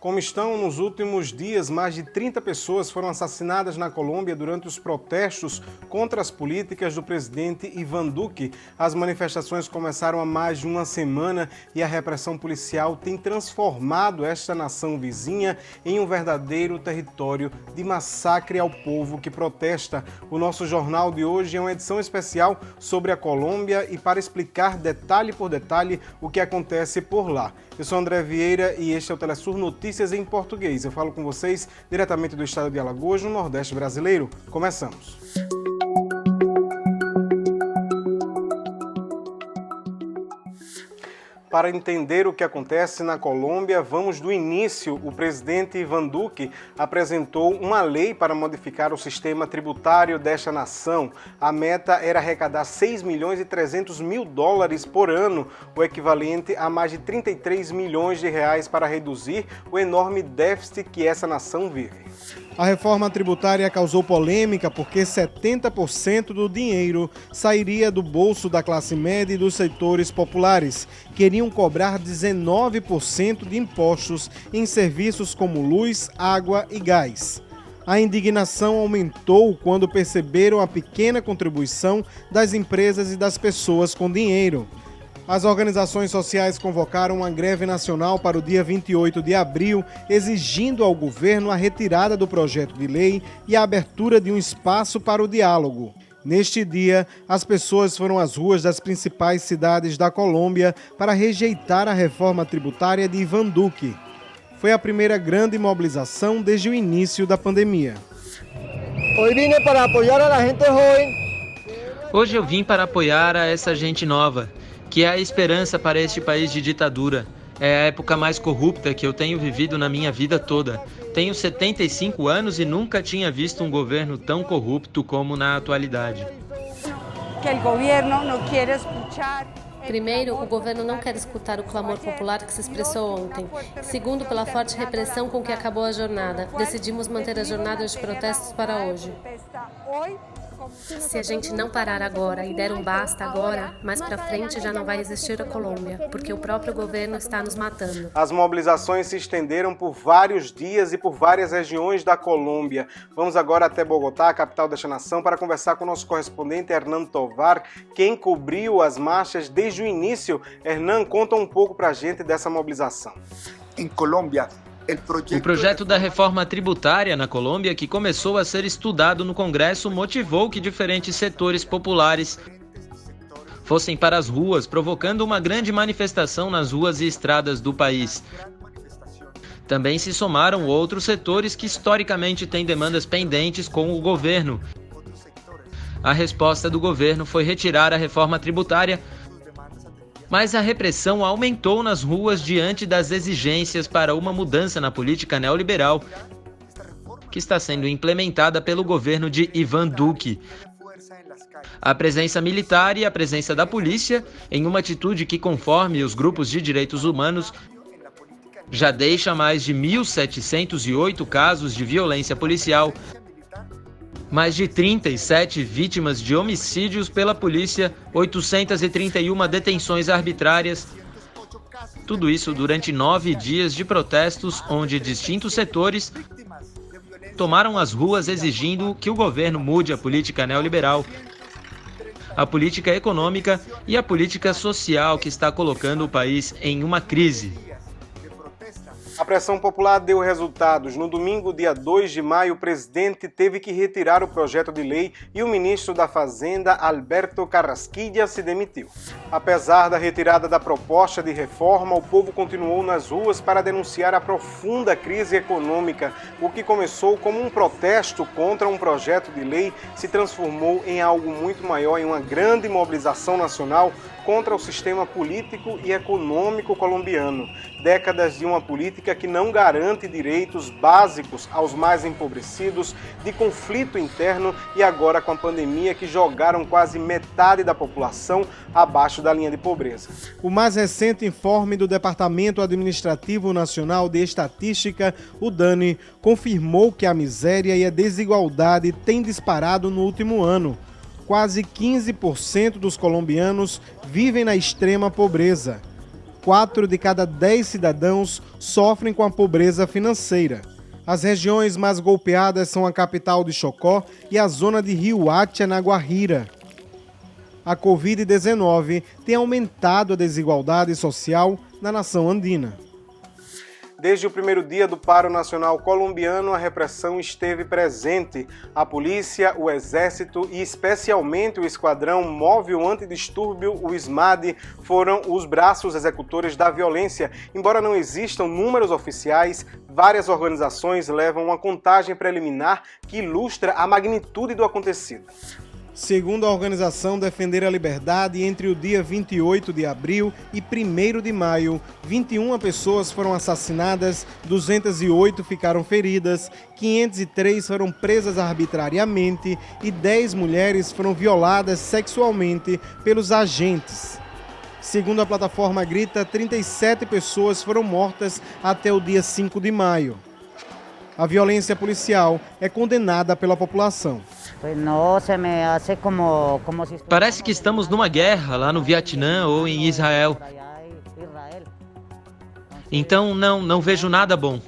Como estão nos últimos dias, mais de 30 pessoas foram assassinadas na Colômbia durante os protestos contra as políticas do presidente Iván Duque. As manifestações começaram há mais de uma semana e a repressão policial tem transformado esta nação vizinha em um verdadeiro território de massacre ao povo que protesta. O nosso jornal de hoje é uma edição especial sobre a Colômbia e para explicar detalhe por detalhe o que acontece por lá. Eu sou André Vieira e este é o Telesur Notícias em Português. Eu falo com vocês diretamente do estado de Alagoas, no Nordeste brasileiro. Começamos. Para entender o que acontece na Colômbia, vamos do início. O presidente Iván Duque apresentou uma lei para modificar o sistema tributário desta nação. A meta era arrecadar 6 milhões e 300 mil dólares por ano, o equivalente a mais de 33 milhões de reais para reduzir o enorme déficit que essa nação vive. A reforma tributária causou polêmica porque 70% do dinheiro sairia do bolso da classe média e dos setores populares. Queriam cobrar 19% de impostos em serviços como luz, água e gás. A indignação aumentou quando perceberam a pequena contribuição das empresas e das pessoas com dinheiro. As organizações sociais convocaram uma greve nacional para o dia 28 de abril, exigindo ao governo a retirada do projeto de lei e a abertura de um espaço para o diálogo. Neste dia, as pessoas foram às ruas das principais cidades da Colômbia para rejeitar a reforma tributária de Iván Duque. Foi a primeira grande mobilização desde o início da pandemia. Hoje eu vim para apoiar a essa gente nova, que é a esperança para este país de ditadura. É a época mais corrupta que eu tenho vivido na minha vida toda. Tenho 75 anos e nunca tinha visto um governo tão corrupto como na atualidade. Primeiro, o governo não quer escutar o clamor popular que se expressou ontem. Segundo, pela forte repressão com que acabou a jornada. Decidimos manter a jornada de protestos para hoje. Se a gente não parar agora e der um basta agora, mais pra frente já não vai existir a Colômbia, porque o próprio governo está nos matando. As mobilizações se estenderam por vários dias e por várias regiões da Colômbia. Vamos agora até Bogotá, a capital desta nação, para conversar com o nosso correspondente Hernán Tovar, quem cobriu as marchas desde o início. Hernán, conta um pouco pra gente dessa mobilização. Em Colômbia, o projeto da reforma tributária na Colômbia, que começou a ser estudado no Congresso, motivou que diferentes setores populares fossem para as ruas, provocando uma grande manifestação nas ruas e estradas do país. Também se somaram outros setores que historicamente têm demandas pendentes com o governo. A resposta do governo foi retirar a reforma tributária, mas a repressão aumentou nas ruas diante das exigências para uma mudança na política neoliberal que está sendo implementada pelo governo de Iván Duque. A presença militar e a presença da polícia, em uma atitude que, conforme os grupos de direitos humanos, já deixa mais de 1.708 casos de violência policial, mais de 37 vítimas de homicídios pela polícia, 831 detenções arbitrárias. Tudo isso durante 9 dias de protestos, onde distintos setores tomaram as ruas exigindo que o governo mude a política neoliberal, a política econômica e a política social que está colocando o país em uma crise. A pressão popular deu resultados. No domingo, dia 2 de maio, o presidente teve que retirar o projeto de lei e o ministro da Fazenda, Alberto Carrasquilla, se demitiu. Apesar da retirada da proposta de reforma, o povo continuou nas ruas para denunciar a profunda crise econômica. O que começou como um protesto contra um projeto de lei se transformou em algo muito maior, em uma grande mobilização nacional contra o sistema político e econômico colombiano. Décadas de uma política que não garante direitos básicos aos mais empobrecidos, de conflito interno e agora com a pandemia que jogaram quase metade da população abaixo da linha de pobreza. O mais recente informe do Departamento Administrativo Nacional de Estatística, o DANE, confirmou que a miséria e a desigualdade têm disparado no último ano. Quase 15% dos colombianos vivem na extrema pobreza. 4 de cada 10 cidadãos sofrem com a pobreza financeira. As regiões mais golpeadas são a capital de Chocó e a zona de Rihuacha, na Guajira. A Covid-19 tem aumentado a desigualdade social na nação andina. Desde o primeiro dia do Paro Nacional colombiano, a repressão esteve presente. A polícia, o exército e especialmente o Esquadrão Móvel Antidistúrbio, o SMAD, foram os braços executores da violência. Embora não existam números oficiais, várias organizações levam uma contagem preliminar que ilustra a magnitude do acontecido. Segundo a organização Defender a Liberdade, entre o dia 28 de abril e 1º de maio, 21 pessoas foram assassinadas, 208 ficaram feridas, 503 foram presas arbitrariamente e 10 mulheres foram violadas sexualmente pelos agentes. Segundo a plataforma Grita, 37 pessoas foram mortas até o dia 5 de maio. A violência policial é condenada pela população. Parece que estamos numa guerra lá no Vietnã ou em Israel. Então não vejo nada bom.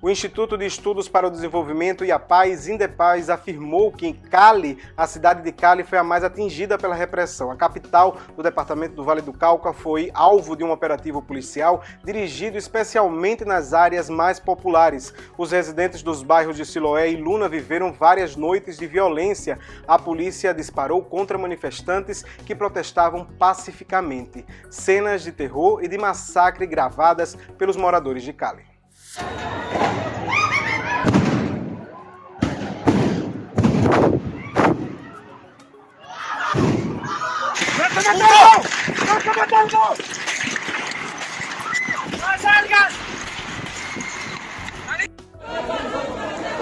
O Instituto de Estudos para o Desenvolvimento e a Paz, Indepaz, afirmou que em Cali, a cidade de Cali foi a mais atingida pela repressão. A capital do departamento do Vale do Cauca foi alvo de um operativo policial dirigido especialmente nas áreas mais populares. Os residentes dos bairros de Siloé e Luna viveram várias noites de violência. A polícia disparou contra manifestantes que protestavam pacificamente. Cenas de terror e de massacre gravadas pelos moradores de Cali.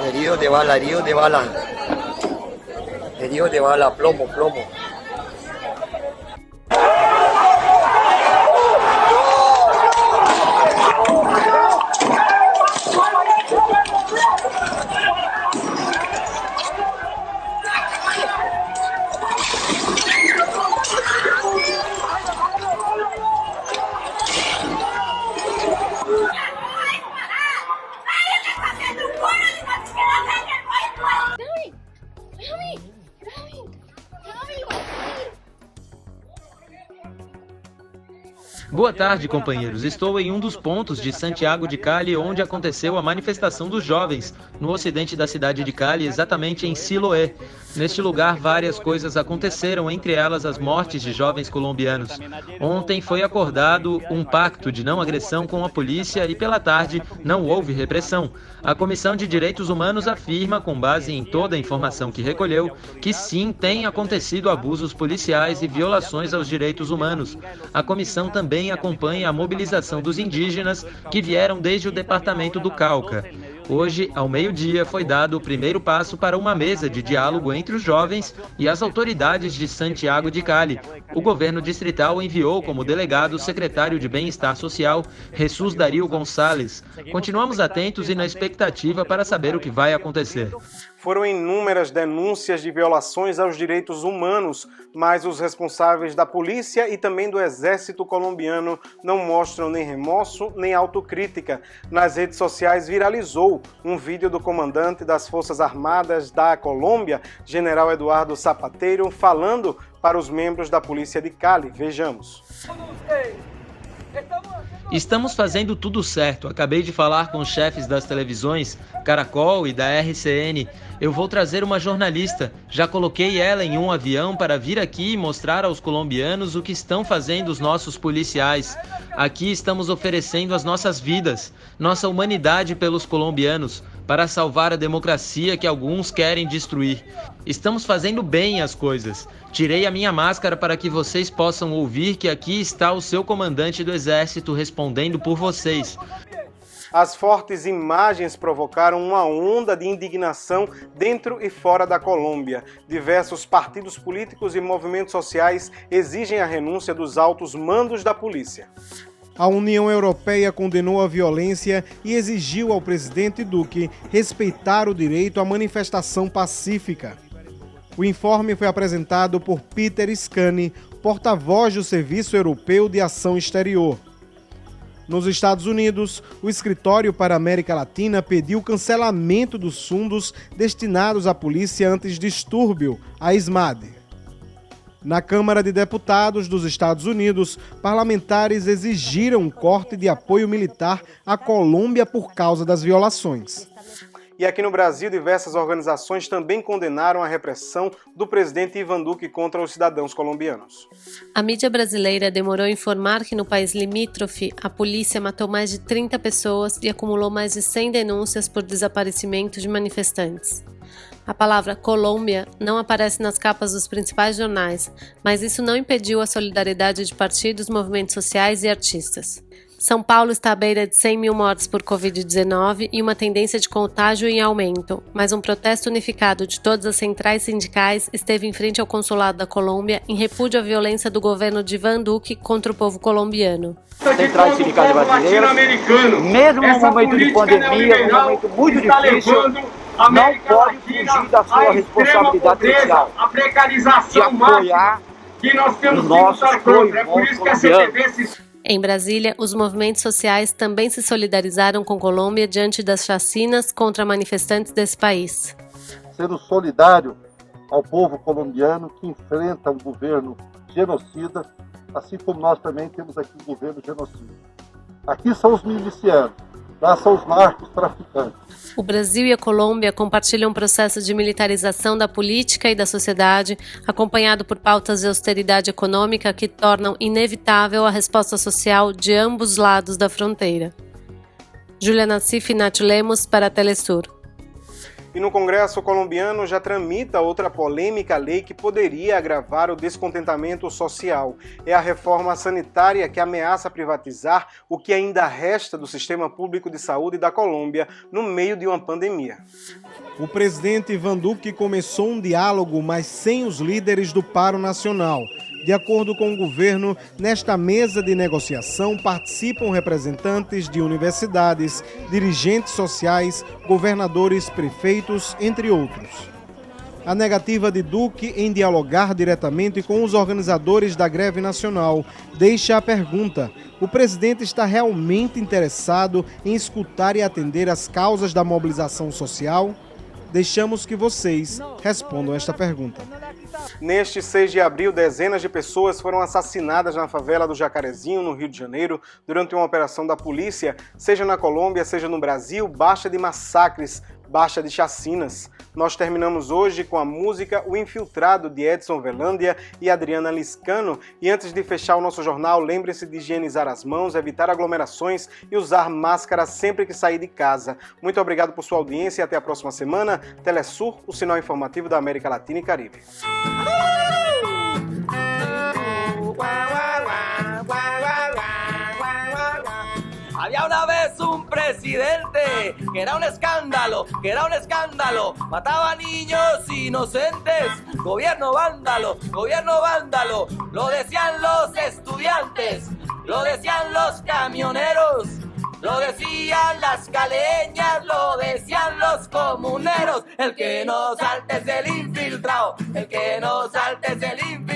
Herido de bala, herido de bala. Herido de bala, plomo, plomo. Boa tarde, companheiros. Estou em um dos pontos de Santiago de Cali, onde aconteceu a manifestação dos jovens, no ocidente da cidade de Cali, exatamente em Siloé. Neste lugar, várias coisas aconteceram, entre elas as mortes de jovens colombianos. Ontem foi acordado um pacto de não agressão com a polícia e, pela tarde, não houve repressão. A Comissão de Direitos Humanos afirma, com base em toda a informação que recolheu, que sim, tem acontecido abusos policiais e violações aos direitos humanos. A comissão também acompanha a mobilização dos indígenas que vieram desde o departamento do Cauca. Hoje, ao meio-dia, foi dado o primeiro passo para uma mesa de diálogo entre os jovens e as autoridades de Santiago de Cali. O governo distrital enviou como delegado o secretário de Bem-Estar Social, Jesus Dario Gonçalves. Continuamos atentos e na expectativa para saber o que vai acontecer. Foram inúmeras denúncias de violações aos direitos humanos, mas os responsáveis da polícia e também do exército colombiano não mostram nem remorso nem autocrítica. Nas redes sociais viralizou um vídeo do comandante das Forças Armadas da Colômbia, General Eduardo Zapateiro, falando para os membros da polícia de Cali. Vejamos. Estamos fazendo tudo certo. Acabei de falar com os chefes das televisões, Caracol e da RCN. Eu vou trazer uma jornalista. Já coloquei ela em um avião para vir aqui e mostrar aos colombianos o que estão fazendo os nossos policiais. Aqui estamos oferecendo as nossas vidas, nossa humanidade pelos colombianos, para salvar a democracia que alguns querem destruir. Estamos fazendo bem as coisas. Tirei a minha máscara para que vocês possam ouvir que aqui está o seu comandante do exército respondendo por vocês. As fortes imagens provocaram uma onda de indignação dentro e fora da Colômbia. Diversos partidos políticos e movimentos sociais exigem a renúncia dos altos mandos da polícia. A União Europeia condenou a violência e exigiu ao presidente Duque respeitar o direito à manifestação pacífica. O informe foi apresentado por Peter Scani, porta-voz do Serviço Europeu de Ação Exterior. Nos Estados Unidos, o Escritório para a América Latina pediu cancelamento dos fundos destinados à Polícia Antidistúrbio, a SMAD. Na Câmara de Deputados dos Estados Unidos, parlamentares exigiram um corte de apoio militar à Colômbia por causa das violações. E aqui no Brasil, diversas organizações também condenaram a repressão do presidente Ivan Duque contra os cidadãos colombianos. A mídia brasileira demorou a informar que no país limítrofe, a polícia matou mais de 30 pessoas e acumulou mais de 100 denúncias por desaparecimento de manifestantes. A palavra Colômbia não aparece nas capas dos principais jornais, mas isso não impediu a solidariedade de partidos, movimentos sociais e artistas. São Paulo está à beira de 100 mil mortes por Covid-19 e uma tendência de contágio em aumento, mas um protesto unificado de todas as centrais sindicais esteve em frente ao consulado da Colômbia em repúdio à violência do governo de Ivan Duque contra o povo colombiano. Centrais sindicais brasileiras, mesmo no momento de pandemia, num momento muito difícil, não pode fugir da sua responsabilidade social de apoiar os nossos co-irmãos colombianos. Em Brasília, os movimentos sociais também se solidarizaram com Colômbia diante das chacinas contra manifestantes desse país. Sendo solidário ao povo colombiano que enfrenta um governo genocida, assim como nós também temos aqui um governo genocida. Aqui são os milicianos, lá são os narcotraficantes. O Brasil e a Colômbia compartilham um processo de militarização da política e da sociedade, acompanhado por pautas de austeridade econômica que tornam inevitável a resposta social de ambos lados da fronteira. Júlia Nassif e Nath Lemos para a Telesur. E no Congresso colombiano já tramita outra polêmica lei que poderia agravar o descontentamento social. É a reforma sanitária que ameaça privatizar o que ainda resta do sistema público de saúde da Colômbia no meio de uma pandemia. O presidente Ivan Duque começou um diálogo, mas sem os líderes do Paro Nacional. De acordo com o governo, nesta mesa de negociação participam representantes de universidades, dirigentes sociais, governadores, prefeitos, entre outros. A negativa de Duque em dialogar diretamente com os organizadores da greve nacional deixa a pergunta: o presidente está realmente interessado em escutar e atender às causas da mobilização social? Deixamos que vocês respondam esta pergunta. Neste 6 de abril, dezenas de pessoas foram assassinadas na favela do Jacarezinho, no Rio de Janeiro, durante uma operação da polícia, seja na Colômbia, seja no Brasil. Basta de massacres, basta de chacinas. Nós terminamos hoje com a música O Infiltrado, de Edson Velândia e Adriana Liscano. E antes de fechar o nosso jornal, lembre-se de higienizar as mãos, evitar aglomerações e usar máscara sempre que sair de casa. Muito obrigado por sua audiência e até a próxima semana. Telesur, o sinal informativo da América Latina e Caribe. Había una vez un presidente que era un escándalo, mataba niños inocentes, gobierno vándalo, lo decían los estudiantes, lo decían los camioneros, lo decían las caleñas, lo decían los comuneros, el que no salte es el infiltrado, el que no salte es el infiltrado.